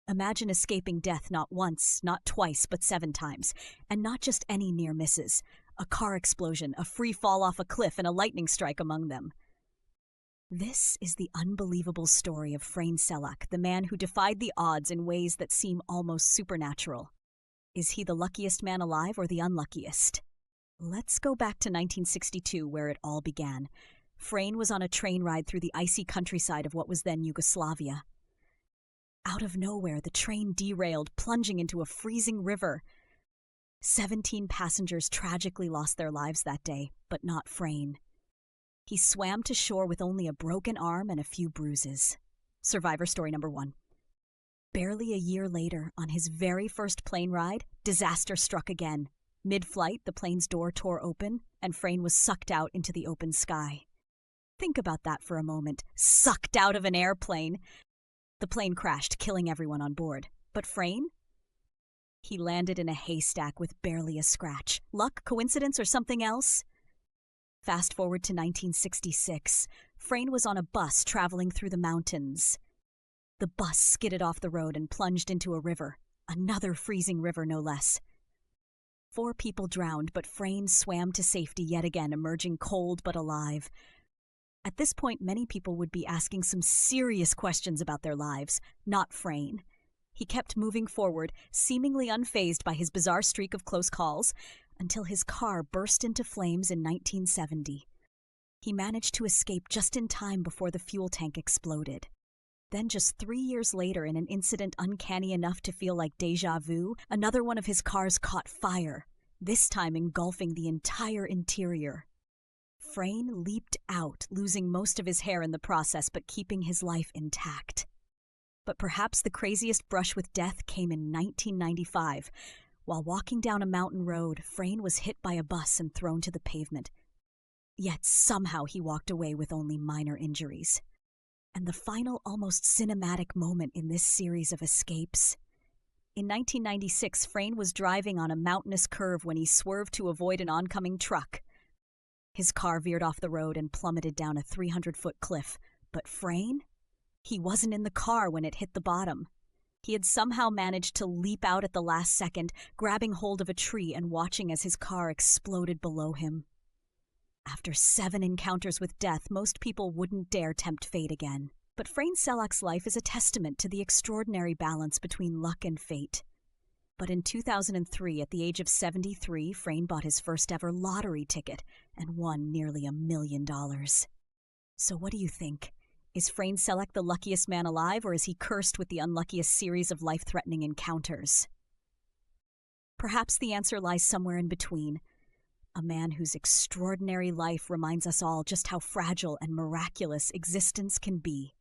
Imagine escaping death not once, not twice, but 7 times. And not just any near misses. A car explosion, a free fall off a cliff, and a lightning strike among them. This is the unbelievable story of Frane Selak, the man who defied the odds in ways that seem almost supernatural. Is he the luckiest man alive or the unluckiest? Let's go back to 1962, where it all began. Frane was on a train ride through the icy countryside of what was then Yugoslavia. Out of nowhere, the train derailed, plunging into a freezing river. 17 passengers tragically lost their lives that day, but not Frane. He swam to shore with only a broken arm and a few bruises. Survivor story number 1. Barely a year later, on his very first plane ride, disaster struck again. Mid-flight, the plane's door tore open, and Frane was sucked out into the open sky. Think about that for a moment. Sucked out of an airplane. The plane crashed, killing everyone on board. But Frane? He landed in a haystack with barely a scratch. Luck, coincidence, or something else? Fast forward to 1966. Frane was on a bus traveling through the mountains. The bus skidded off the road and plunged into a river. Another freezing river, no less. 4 people drowned, but Frane swam to safety yet again, emerging cold but alive. At this point, many people would be asking some serious questions about their lives, not Frane. He kept moving forward, seemingly unfazed by his bizarre streak of close calls, until his car burst into flames in 1970. He managed to escape just in time before the fuel tank exploded. Then just 3 years later, in an incident uncanny enough to feel like déjà vu, another one of his cars caught fire, this time engulfing the entire interior. Frane leaped out, losing most of his hair in the process, but keeping his life intact. But perhaps the craziest brush with death came in 1995. While walking down a mountain road, Frane was hit by a bus and thrown to the pavement. Yet somehow he walked away with only minor injuries. And the final, almost cinematic moment in this series of escapes. In 1996, Frane was driving on a mountainous curve when he swerved to avoid an oncoming truck. His car veered off the road and plummeted down a 300-foot cliff. But Frane? He wasn't in the car when it hit the bottom. He had somehow managed to leap out at the last second, grabbing hold of a tree and watching as his car exploded below him. After 7 encounters with death, most people wouldn't dare tempt fate again. But Frane Selak's life is a testament to the extraordinary balance between luck and fate. But in 2003, at the age of 73, Frane bought his first ever lottery ticket and won nearly $1 million. So what do you think? Is Frane Selak the luckiest man alive, or is he cursed with the unluckiest series of life-threatening encounters? Perhaps the answer lies somewhere in between. A man whose extraordinary life reminds us all just how fragile and miraculous existence can be.